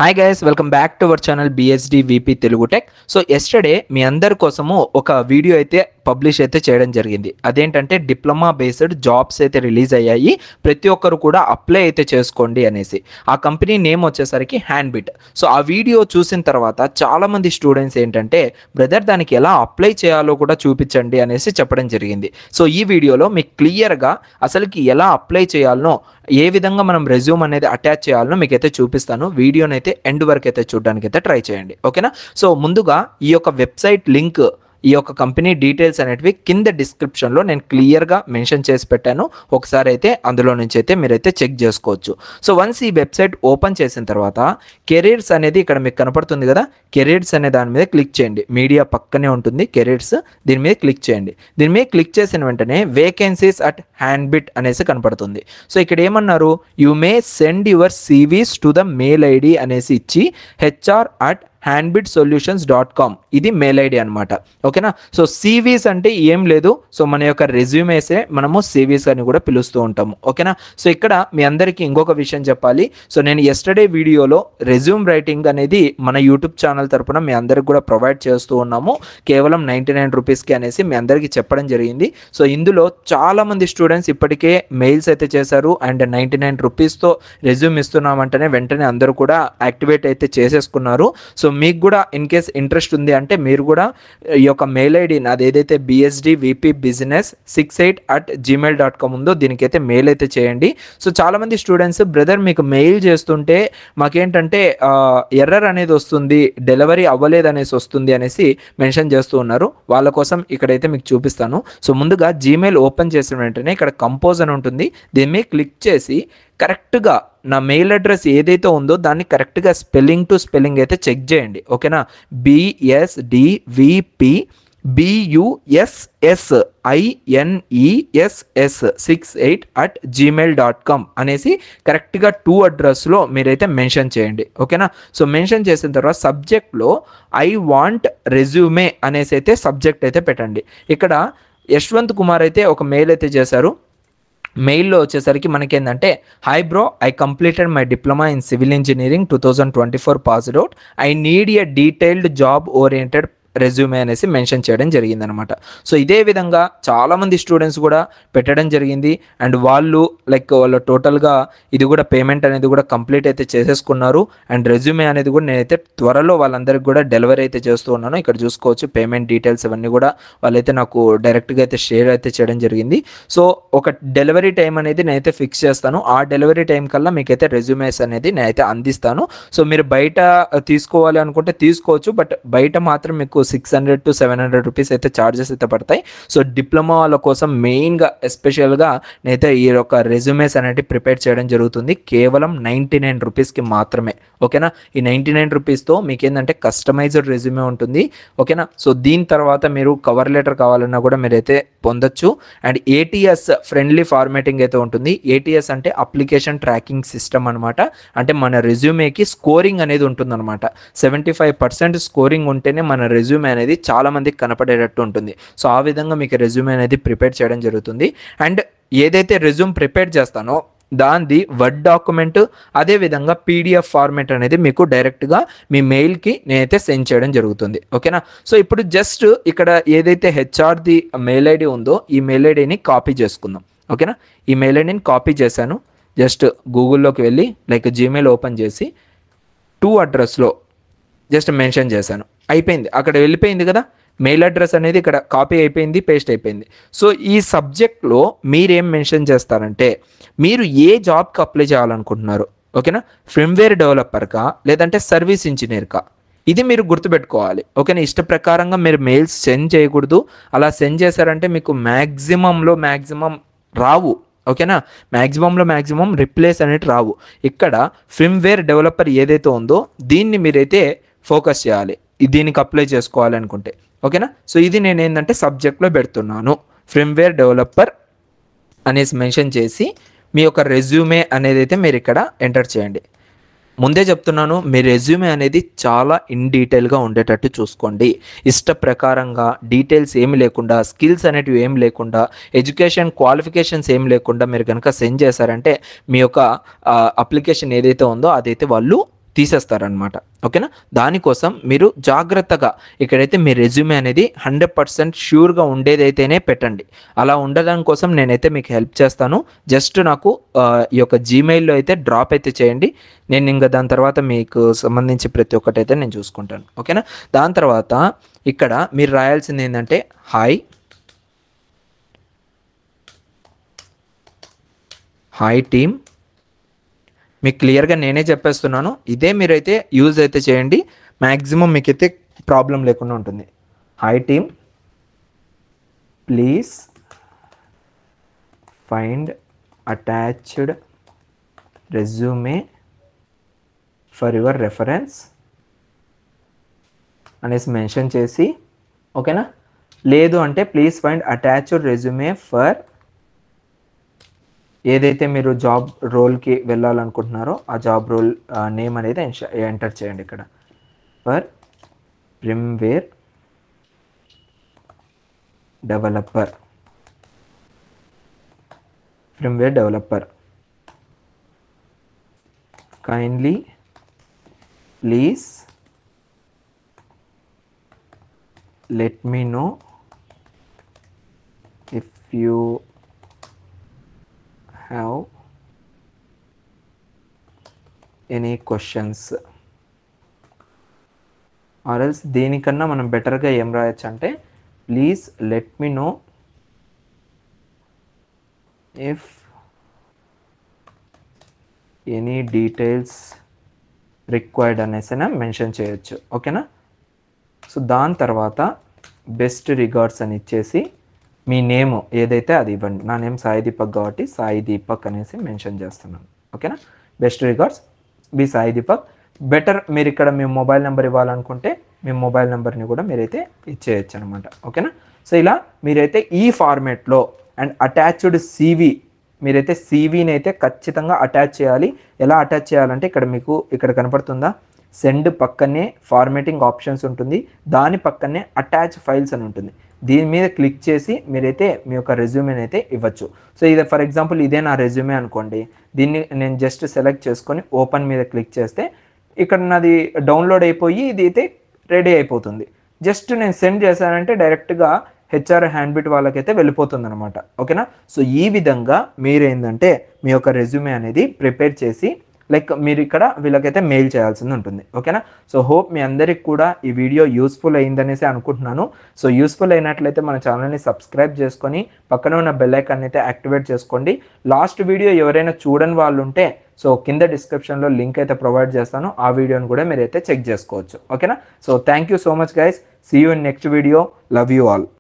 Hi guys, welcome back to our channel BSD VP Telugu tech. So yesterday మీ అందరి కోసము ఒక వీడియో అయితే పబ్లిష్ అయితే చేయడం జరిగింది. అదేంటంటే డిప్లొమా బేస్డ్ జాబ్స్ అయితే రిలీజ్ అయ్యాయి, ప్రతి ఒక్కరు కూడా అప్లై అయితే చేసుకోండి అనేసి. ఆ కంపెనీ నేమ్ వచ్చేసరికి హ్యాండ్బిట్. సో ఆ వీడియో చూసిన తర్వాత చాలామంది స్టూడెంట్స్ ఏంటంటే బ్రదర్ దానికి ఎలా అప్లై చేయాలో కూడా చూపించండి అనేసి చెప్పడం జరిగింది. సో ఈ వీడియోలో మీకు క్లియర్గా అసలుకి ఎలా అప్లై చేయాలనో, ఏ విధంగా మనం రెజ్యూమ్ అనేది అటాచ్ చేయాలనో మీకైతే చూపిస్తాను. వీడియోని అయితే ఎండ్ వరకు అయితే చూడడానికి అయితే ట్రై చేయండి, ఓకేనా. సో ముందుగా ఈ యొక్క వెబ్సైట్ లింక్, ఈ యొక్క కంపెనీ డీటెయిల్స్ అనేటివి కింద డిస్క్రిప్షన్లో నేను క్లియర్గా మెన్షన్ చేసి పెట్టాను. ఒకసారి అయితే అందులో నుంచి అయితే మీరైతే చెక్ చేసుకోవచ్చు. సో వన్స్ ఈ వెబ్సైట్ ఓపెన్ చేసిన తర్వాత కెరీర్స్ అనేది ఇక్కడ మీకు కనపడుతుంది కదా, కెరీర్స్ అనే దాని మీద క్లిక్ చేయండి. మీడియా పక్కనే ఉంటుంది కెరీర్స్, దీని మీద క్లిక్ చేయండి. దీని మీద క్లిక్ చేసిన వెంటనే వేకెన్సీస్ అట్ హ్యాండ్బిట్ అనేసి కనపడుతుంది. సో ఇక్కడ ఏమన్నారు, you may send your CVs to the mail ID అనేసి ఇచ్చి hr@handbitsolutions.com ఇది మెయిల్ ఐడి అనమాట, ఓకేనా. సో సివీస్ అంటే ఏం లేదు, సో మన యొక్క రెజ్యూమేసే మనము సివీస్ అని కూడా పిలుస్తూ ఉంటాము, ఓకేనా. సో ఇక్కడ మీ అందరికీ ఇంకొక విషయం చెప్పాలి. సో నేను ఎస్టర్డే వీడియోలో రెజ్యూమ్ రైటింగ్ అనేది మన యూట్యూబ్ ఛానల్ తరపున మీ అందరికి కూడా ప్రొవైడ్ చేస్తూ ఉన్నాము, కేవలం 99 రూపీస్కి అనేసి మీ అందరికీ చెప్పడం జరిగింది. సో ఇందులో చాలామంది స్టూడెంట్స్ ఇప్పటికే మెయిల్స్ అయితే చేశారు అండ్ 99 రూపీస్తో రెజ్యూమ్ ఇస్తున్నామంటేనే వెంటనే అందరూ కూడా యాక్టివేట్ అయితే చేసేసుకున్నారు. సో మీకు కూడా ఇన్ కేస్ ఇంట్రెస్ట్ ఉంది అంటే మీరు కూడా ఈ యొక్క మెయిల్ ఐడి నాది ఏదైతే bsdvpbusiness68@gmail.com ఉందో దీనికైతే మెయిల్ అయితే చేయండి. సో చాలామంది స్టూడెంట్స్ బ్రదర్ మీకు మెయిల్ చేస్తుంటే మాకేంటంటే ఎర్రర్ అనేది వస్తుంది, డెలివరీ అవ్వలేదు అనేసి వస్తుంది అనేసి మెన్షన్ చేస్తూ ఉన్నారు. వాళ్ళ కోసం ఇక్కడైతే మీకు చూపిస్తాను. సో ముందుగా జీమెయిల్ ఓపెన్ చేసిన వెంటనే ఇక్కడ కంపోజ్ అని ఉంటుంది, దీని మీద క్లిక్ చేసి కరెక్ట్గా నా మెయిల్ అడ్రస్ ఏదైతే ఉందో దాన్ని కరెక్ట్గా స్పెల్లింగ్ టు స్పెల్లింగ్ అయితే చెక్ చేయండి, ఓకేనా. BSDVPBUSSINESS68@gmail.com అనేసి కరెక్ట్గా 2 అడ్రస్లో మీరైతే మెన్షన్ చేయండి, ఓకేనా. సో మెన్షన్ చేసిన తర్వాత సబ్జెక్ట్లో ఐ వాంట్ రెజ్యూమే అనేసి అయితే సబ్జెక్ట్ అయితే పెట్టండి. ఇక్కడ యశ్వంత్ కుమార్ అయితే ఒక మెయిల్ అయితే చేశారు. మెయిల్లో వచ్చేసరికి మనకేంటంటే, hi bro, I completed my diploma in civil engineering 2024 passed out. I need a detailed job oriented resume అనేసి మెన్షన్ చేయడం జరిగిందనమాట. సో ఇదే విధంగా చాలామంది స్టూడెంట్స్ కూడా పెట్టడం జరిగింది అండ్ వాళ్ళు టోటల్గా ఇది కూడా పేమెంట్ అనేది కూడా కంప్లీట్ అయితే చేసేసుకున్నారు అండ్ రెజ్యూమే అనేది కూడా నేనైతే త్వరలో వాళ్ళందరికీ కూడా డెలివరీ అయితే చేస్తూ ఉన్నాను. ఇక్కడ చూసుకోవచ్చు పేమెంట్ డీటెయిల్స్ ఇవన్నీ కూడా వాళ్ళైతే నాకు డైరెక్ట్గా అయితే షేర్ అయితే చేయడం జరిగింది. సో ఒక డెలివరీ టైం అనేది నేనైతే ఫిక్స్ చేస్తాను, ఆ డెలివరీ టైం కల్లా మీకైతే రెజ్యూమేస్ అనేది నేనైతే అందిస్తాను. సో మీరు బయట తీసుకోవాలి అనుకుంటే తీసుకోవచ్చు, బట్ బయట మాత్రం మీకు 600 to 700 రూపీస్ అయితే ఛార్జెస్ అయితే పడతాయి. సో డిప్లొమా వాళ్ళ కోసం మెయిన్గా ఎస్పెషల్గా నేనైతే ఈ యొక్క రెజ్యూమేస్ అనేది ప్రిపేర్ చేయడం జరుగుతుంది, కేవలం 99 రూపీస్కి మాత్రమే, ఓకేనా. ఈ 99 రూపీస్తో మీకు ఏంటంటే కస్టమైజ్డ్ రెజ్యూమే ఉంటుంది, ఓకేనా. సో దీని తర్వాత మీరు కవర్ లెటర్ కావాలన్నా కూడా మీరైతే పొందొచ్చు అండ్ ATS ఫ్రెండ్లీ ఫార్మాటింగ్ అయితే ఉంటుంది. ATS అంటే అప్లికేషన్ ట్రాకింగ్ సిస్టమ్ అనమాట. అంటే మన రెజ్యూమేకి స్కోరింగ్ అనేది ఉంటుందన్నమాట. 75% స్కోరింగ్ ఉంటేనే మన రెజ్యూమే అనేది చాలా మందికి కనపడేటట్టు ఉంటుంది. సో ఆ విధంగా మీకు రెజ్యూమే అనేది ప్రిపేర్ చేయడం జరుగుతుంది అండ్ ఏదైతే రెజ్యూమ్ ప్రిపేర్ చేస్తానో దాన్ని వర్డ్ డాక్యుమెంట్ అదేవిధంగా PDF ఫార్మాట్ అనేది మీకు డైరెక్ట్గా మీ మెయిల్కి నేనైతే సెండ్ చేయడం జరుగుతుంది, ఓకేనా. సో ఇప్పుడు జస్ట్ ఇక్కడ ఏదైతే హెచ్ఆర్ది మెయిల్ ఐడి ఉందో ఈ మెయిల్ ఐడిని కాపీ చేసుకుందాం, ఓకేనా. ఈ మెయిల్ ఐడిని కాపీ చేశాను. జస్ట్ గూగుల్లోకి వెళ్ళి జీమెయిల్ ఓపెన్ చేసి 2 అడ్రస్లో జస్ట్ మెన్షన్ చేశాను, అయిపోయింది. అక్కడ వెళ్ళిపోయింది కదా మెయిల్ అడ్రస్ అనేది, ఇక్కడ కాపీ అయిపోయింది, పేస్ట్ అయిపోయింది. సో ఈ సబ్జెక్ట్లో మీరేం మెన్షన్ చేస్తారంటే మీరు ఏ జాబ్కి అప్లై చేయాలనుకుంటున్నారు, ఓకేనా. ఫర్మ్వేర్ డెవలపర్కా లేదంటే సర్వీస్ ఇంజనీర్కా, ఇది మీరు గుర్తుపెట్టుకోవాలి, ఓకేనా. ఇష్ట ప్రకారంగా మీరు మెయిల్స్ సెండ్ చేయకూడదు. అలా సెండ్ చేశారంటే మీకు మ్యాక్సిమం రావు, ఓకేనా. మ్యాక్సిమం రిప్లేస్ అనేవి రావు. ఇక్కడ ఫర్మ్వేర్ డెవలపర్ ఏదైతే ఉందో దీన్ని మీరైతే ఫోకస్ చేయాలి, దీనికి అప్లై చేసుకోవాలి అనుకుంటే, ఓకేనా. సో ఇది నేను ఏంటంటే సబ్జెక్ట్లో పెడుతున్నాను, ఫర్మ్వేర్ డెవలపర్ అనేసి మెన్షన్ చేసి మీ యొక్క రెజ్యూమే అనేది అయితే మీరు ఇక్కడ ఎంటర్ చేయండి. ముందే చెప్తున్నాను, మీ రెజ్యూమే అనేది చాలా ఇన్ డీటెయిల్గా ఉండేటట్టు చూసుకోండి. ఇష్ట ప్రకారంగా డీటెయిల్స్ ఏమి లేకుండా, స్కిల్స్ అనేటివి ఏం లేకుండా, ఎడ్యుకేషన్ క్వాలిఫికేషన్స్ ఏం లేకుండా మీరు కనుక సెండ్ చేశారంటే మీ యొక్క అప్లికేషన్ ఏదైతే ఉందో అదైతే వాళ్ళు తీసేస్తారనమాట. ఓకేనా? దానికోసం మీరు జాగ్రత్తగా ఇక్కడైతే మీ రెజ్యూమే అనేది 100% ష్యూర్‌గా ఉండేదైతేనే పెట్టండి. అలా ఉండడం కోసం నేనైతే మీకు హెల్ప్ చేస్తాను. జస్ట్ నాకు ఈ యొక్క జీమెయిల్‌లో అయితే డ్రాప్ అయితే చేయండి. నేను ఇంక దాని తర్వాత మీకు సంబంధించి ప్రతి ఒక్కటైతే నేను చూసుకుంటాను. ఓకేనా? దాని తర్వాత ఇక్కడ మీరు రాయాల్సింది ఏందంటే హాయ్ టీమ్. మీకు క్లియర్‌గా నేనే చెప్పేస్తున్నాను. ఇదే మీరైతే యూజ్ అయితే చేయండి. మాక్సిమం మీకైతే ప్రాబ్లం లేకుండా ఉంటుంది. Hi team, please find attached resume for your reference అనేసి మెన్షన్ చేసి, ఓకేనా? లేదు అంటే please find attached resume for ఏదైతే మీరు జాబ్ రోల్కి వెళ్ళాలనుకుంటున్నారో ఆ జాబ్ రోల్ నేమ్ అనేది ఎంటర్ చేయండి ఇక్కడ. For firmware developer kindly please let me know if you have any questions, or else దీనికన్నా మనం బెటర్గా ఏం రాయొచ్చు అంటే please let me know if any details required అనేసి మెన్షన్ చేయొచ్చు. ఓకేనా? సో దాని తర్వాత బెస్ట్ రిగార్డ్స్ అని ఇచ్చేసి మీ నేమ్ ఏదైతే అది ఇవ్వండి. నా నేమ్ సాయి దీపక్ కాబట్టి సాయి దీపక్ అనేసి మెన్షన్ చేస్తున్నాను. ఓకేనా? Best regards B Sai Deepak. Better మీరు ఇక్కడ మీ మొబైల్ నెంబర్ ఇవ్వాలనుకుంటే మీ మొబైల్ నెంబర్ని కూడా మీరైతే ఇచ్చేయచ్చు అనమాట. ఓకేనా? సో ఇలా మీరైతే ఈ ఫార్మేట్లో అండ్ అటాచ్డ్ CV మీరైతే CVని అయితే ఖచ్చితంగా అటాచ్ చేయాలి. ఎలా అటాచ్ చేయాలంటే ఇక్కడ మీకు ఇక్కడ కనపడుతుందా, సెండ్ పక్కనే ఫార్మేటింగ్ ఆప్షన్స్ ఉంటుంది, దాని పక్కనే అటాచ్ ఫైల్స్ అని ఉంటుంది. దీని మీద క్లిక్ చేసి మీరైతే మీ యొక్క రెజ్యూమేని అయితే ఇవ్వచ్చు. సో ఇది ఫర్ ఎగ్జాంపుల్ ఇదే నా రెజ్యూమే అనుకోండి. దీన్ని నేను జస్ట్ సెలెక్ట్ చేసుకొని ఓపెన్ మీద క్లిక్ చేస్తే ఇక్కడ నాది డౌన్లోడ్ అయిపోయి ఇది అయితే రెడీ అయిపోతుంది. జస్ట్ నేను సెండ్ చేశానంటే డైరెక్ట్గా HR హ్యాండ్బిట్ వాళ్ళకైతే వెళ్ళిపోతుంది అనమాట. ఓకేనా? సో ఈ విధంగా మీరేంటంటే మీ యొక్క రెజ్యూమే అనేది ప్రిపేర్ చేసి లైక్ మీరు ఇక్కడ వీళ్ళకైతే మెయిల్ చేయాల్సింది ఉంటుంది. ఓకేనా? సో హోప్ మీ అందరికి కూడా ఈ వీడియో యూస్ఫుల్ అయిందనేసి అనుకుంటున్నాను. సో యూస్ఫుల్ అయినట్లయితే మన ఛానల్ని సబ్స్క్రైబ్ చేసుకొని పక్కన ఉన్న బెల్ ఐకాన్ అయితే యాక్టివేట్ చేసుకోండి. లాస్ట్ వీడియో ఎవరైనా చూడని వాళ్ళు ఉంటే సో కింద డిస్క్రిప్షన్లో లింక్ అయితే ప్రొవైడ్ చేస్తాను. ఆ వీడియోని కూడా మీరైతే చెక్ చేసుకోవచ్చు. ఓకేనా? So thank you so much guys. See you in next video. Love you all.